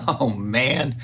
Oh man,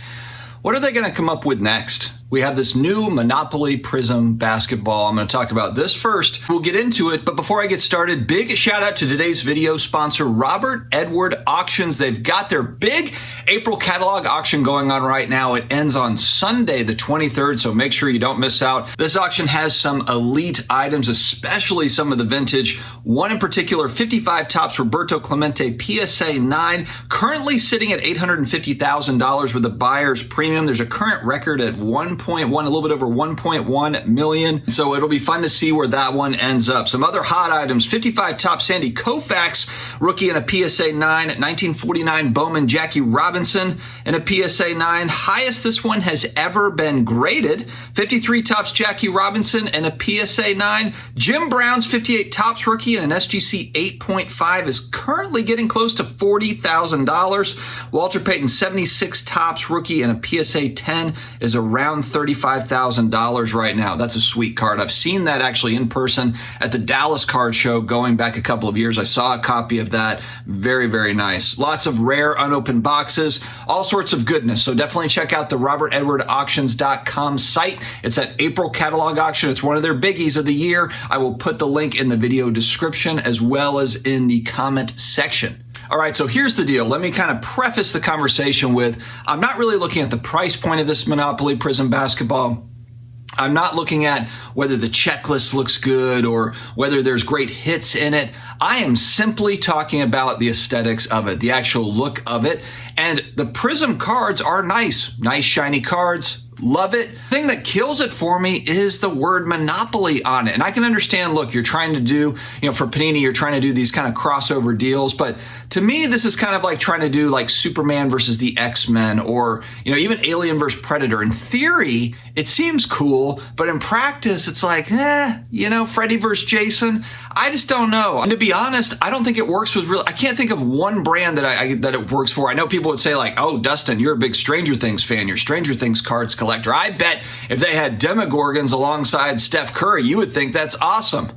what are they going to come up with next? We have this new Monopoly Prizm basketball. I'm going to talk about this first. We'll get into it, but before I get started, big shout out to today's video sponsor, Robert Edward Auctions. They've got their big April catalog auction going on right now. It ends on Sunday, the 23rd, so make sure you don't miss out. This auction has some elite items, especially some of the vintage. One in particular, 55 Topps Roberto Clemente PSA 9, currently sitting at $850,000 with the buyer's premium. There's a current record at 1.1, a little bit over 1.1 million. So it'll be fun to see where that one ends up. Some other hot items, 55 Topps Sandy Koufax, rookie in a PSA 9, 1949 Bowman Jackie Robinson in a PSA 9. Highest this one has ever been graded. 53 Topps Jackie Robinson and a PSA 9. Jim Brown's 58 Topps rookie and an SGC 8.5 is currently getting close to $40,000. Walter Payton 76 Topps rookie and a PSA 10 is around $35,000 right now. That's a sweet card. I've seen that actually in person at the Dallas Card Show going back a couple of years. I saw a copy of that. Very, very nice. Lots of rare unopened boxes, all sorts of goodness. So definitely check out the robertedwardauctions.com site. It's an April catalog auction. It's one of their biggies of the year. I will put the link in the video description as well as in the comment section. All right, so here's the deal. Let me kind of preface the conversation with, I'm not really looking at the price point of this Monopoly Prizm basketball. I'm not looking at whether the checklist looks good or whether there's great hits in it. I am simply talking about the aesthetics of it, the actual look of it. And the Prizm cards are nice shiny cards. Love it. The thing that kills it for me is the word Monopoly on it. And I can understand, look, you're trying to do, for Panini, you're trying to do these kind of crossover deals. But to me, this is kind of like trying to do like Superman versus the X-Men or, even Alien versus Predator. In theory, it seems cool, but in practice, it's like, Freddy versus Jason. I just don't know. And to be honest, I don't think it works with I can't think of one brand that it works for. I know people would say like, oh, Dustin, you're a big Stranger Things fan. You're Stranger Things cards collector. I bet if they had Demogorgons alongside Steph Curry, you would think that's awesome.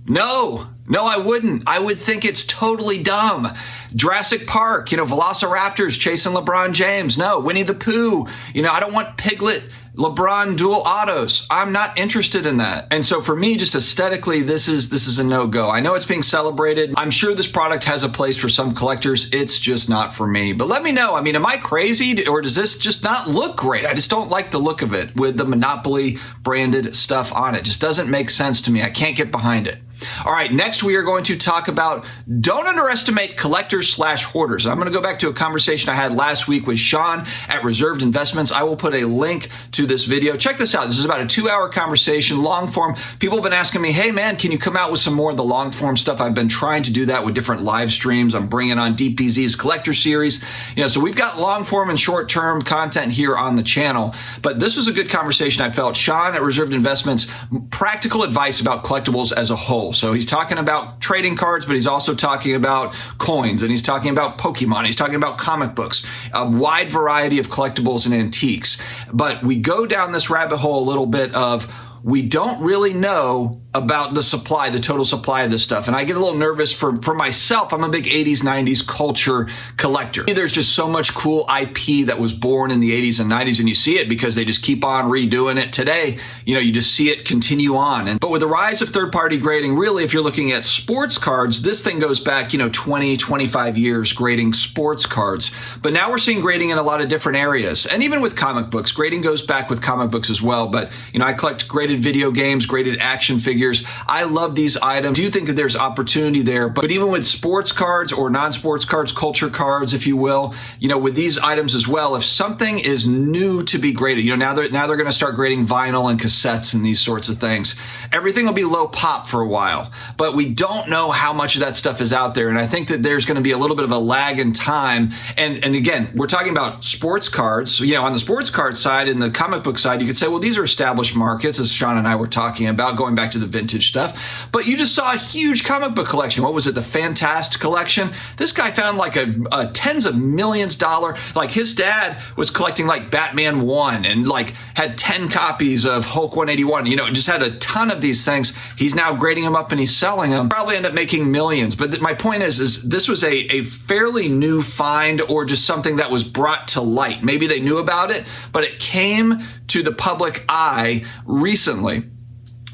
No, I wouldn't. I would think it's totally dumb. Jurassic Park, Velociraptors chasing LeBron James. No, Winnie the Pooh. I don't want Piglet LeBron dual autos. I'm not interested in that. And so for me, just aesthetically, this is a no-go. I know it's being celebrated. I'm sure this product has a place for some collectors. It's just not for me. But let me know. Am I crazy or does this just not look great? I just don't like the look of it with the Monopoly branded stuff on it. Just doesn't make sense to me. I can't get behind it. All right, next we are going to talk about don't underestimate collectors/hoarders. I'm going to go back to a conversation I had last week with Sean at Reserved Investments. I will put a link to this video. Check this out. This is about a 2-hour conversation, long form. People have been asking me, hey man, can you come out with some more of the long form stuff? I've been trying to do that with different live streams. I'm bringing on DPZ's collector series. So we've got long form and short term content here on the channel, but this was a good conversation. I felt Sean at Reserved Investments, practical advice about collectibles as a whole. So he's talking about trading cards, but he's also talking about coins, and he's talking about Pokemon. He's talking about comic books, a wide variety of collectibles and antiques. But we go down this rabbit hole a little bit of we don't really know about the supply, the total supply of this stuff. And I get a little nervous for myself. I'm a big 80s, 90s culture collector. There's just so much cool IP that was born in the 80s and 90s, and you see it because they just keep on redoing it today. You just see it continue on. But with the rise of third-party grading, really, if you're looking at sports cards, this thing goes back, 20, 25 years grading sports cards. But now we're seeing grading in a lot of different areas. And even with comic books, grading goes back with comic books as well. But, I collect graded video games, graded action figures. I love these items. I do think that there's opportunity there, but even with sports cards or non-sports cards, culture cards, if you will, with these items as well, if something is new to be graded, now they're going to start grading vinyl and cassettes and these sorts of things. Everything will be low pop for a while, but we don't know how much of that stuff is out there. And I think that there's going to be a little bit of a lag in time. And again, we're talking about sports cards. On the sports card side and the comic book side, you could say, well, these are established markets, as Sean and I were talking about, going back to the vintage stuff. But you just saw a huge comic book collection. What was it? The Fantastic collection. This guy found like a tens of millions dollar, like his dad was collecting like Batman 1 and like had 10 copies of Hulk 181, just had a ton of these things. He's now grading them up and he's selling them. Probably end up making millions. But my point is this was a fairly new find, or just something that was brought to light. Maybe they knew about it, but it came to the public eye recently.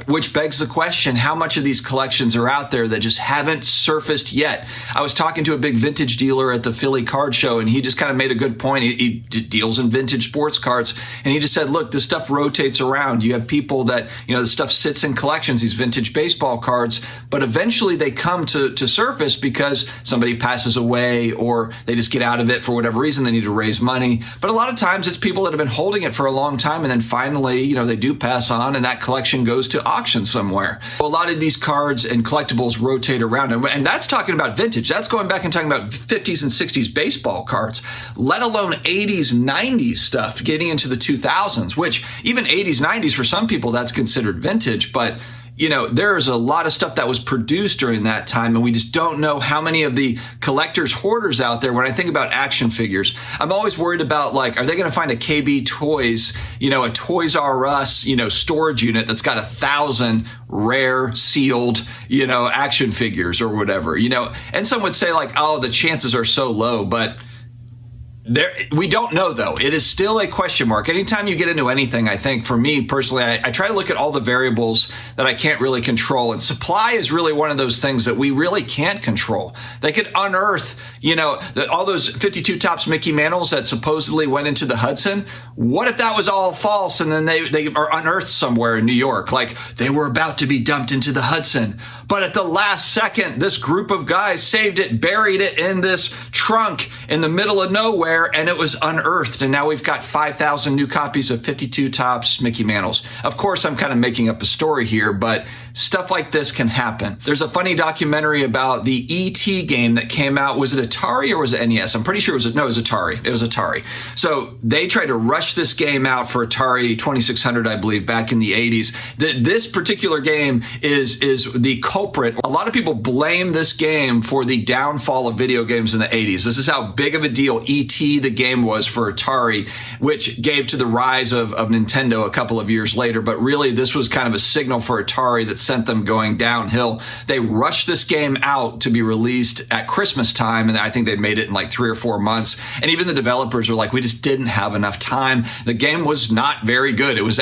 Which begs the question, how much of these collections are out there that just haven't surfaced yet? I was talking to a big vintage dealer at the Philly card show, and he just kind of made a good point. He deals in vintage sports cards, and he just said, look, this stuff rotates around. You have people that, the stuff sits in collections, these vintage baseball cards, but eventually they come to surface because somebody passes away or they just get out of it for whatever reason. They need to raise money. But a lot of times it's people that have been holding it for a long time, and then finally, they do pass on, and that collection goes to auction somewhere. A lot of these cards and collectibles rotate around, and that's talking about vintage. That's going back and talking about 50s and 60s baseball cards, let alone 80s, 90s stuff, getting into the 2000s, which even 80s, 90s, for some people, that's considered vintage. But there's a lot of stuff that was produced during that time, and we just don't know how many of the collectors, hoarders out there. When I think about action figures, I'm always worried about, like, are they going to find a KB Toys, a Toys R Us, storage unit that's got 1,000 rare sealed, action figures or whatever, and some would say like, oh, the chances are so low, but we don't know, though. It is still a question mark. Anytime you get into anything, I think, for me personally, I try to look at all the variables that I can't really control. And supply is really one of those things that we really can't control. They could unearth, all those 52 tops Mickey Mantles that supposedly went into the Hudson. What if that was all false and then they are unearthed somewhere in New York? Like they were about to be dumped into the Hudson. But at the last second, this group of guys saved it, buried it in this trunk in the middle of nowhere, and it was unearthed. And now we've got 5,000 new copies of 52 tops Mickey Mantles. Of course, I'm kind of making up a story here, but stuff like this can happen. There's a funny documentary about the E.T. game that came out. Was it Atari or was it NES? I'm pretty sure it was Atari. It was Atari. So they tried to rush this game out for Atari 2600, I believe, back in the 80s. This particular game is the culprit. A lot of people blame this game for the downfall of video games in the 80s. This is how big of a deal E.T. the game was for Atari, which gave to the rise of Nintendo a couple of years later. But really, this was kind of a signal for Atari that sent them going downhill. They rushed this game out to be released at Christmas time, and I think they made it in like 3 or 4 months. And even the developers were like, we just didn't have enough time. The game was not very good. It was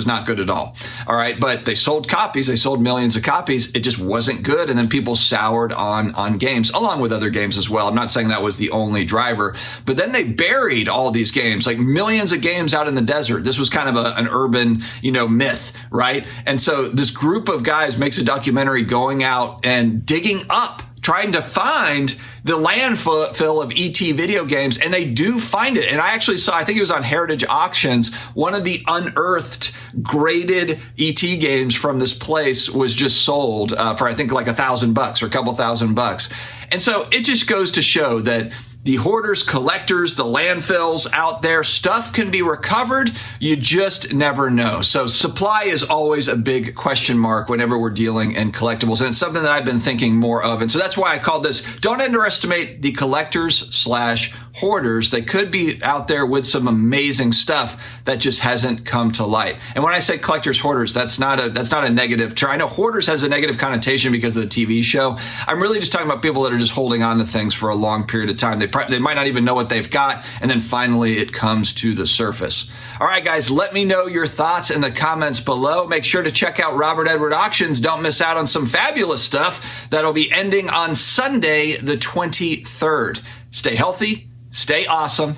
not good at all. All right, but they sold copies. They sold millions of copies. It just wasn't good, and then people soured on games, along with other games as well. I'm not saying that was the only driver, but then they buried all these games, like millions of games out in the desert. This was kind of an urban, myth, right? And so this group of guys makes a documentary going out and digging up, trying to find the landfill of ET video games, and they do find it. And I actually saw, I think it was on Heritage Auctions, one of the unearthed graded ET games from this place was just sold for, I think, like $1,000 or a couple $1,000. And so it just goes to show that the hoarders, collectors, the landfills out there, stuff can be recovered. You just never know. So supply is always a big question mark whenever we're dealing in collectibles. And it's something that I've been thinking more of. And so that's why I called this, don't underestimate the collectors/hoarders that could be out there with some amazing stuff that just hasn't come to light. And when I say collectors, hoarders, that's not a negative term. I know hoarders has a negative connotation because of the TV show. I'm really just talking about people that are just holding on to things for a long period of time. They might not even know what they've got, and then finally it comes to the surface. All right, guys, let me know your thoughts in the comments below. Make sure to check out Robert Edward Auctions. Don't miss out on some fabulous stuff that'll be ending on Sunday, the 23rd. Stay healthy, stay awesome,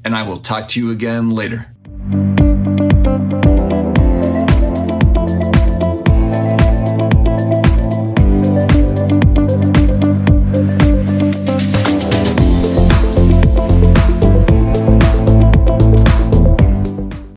and I will talk to you again later.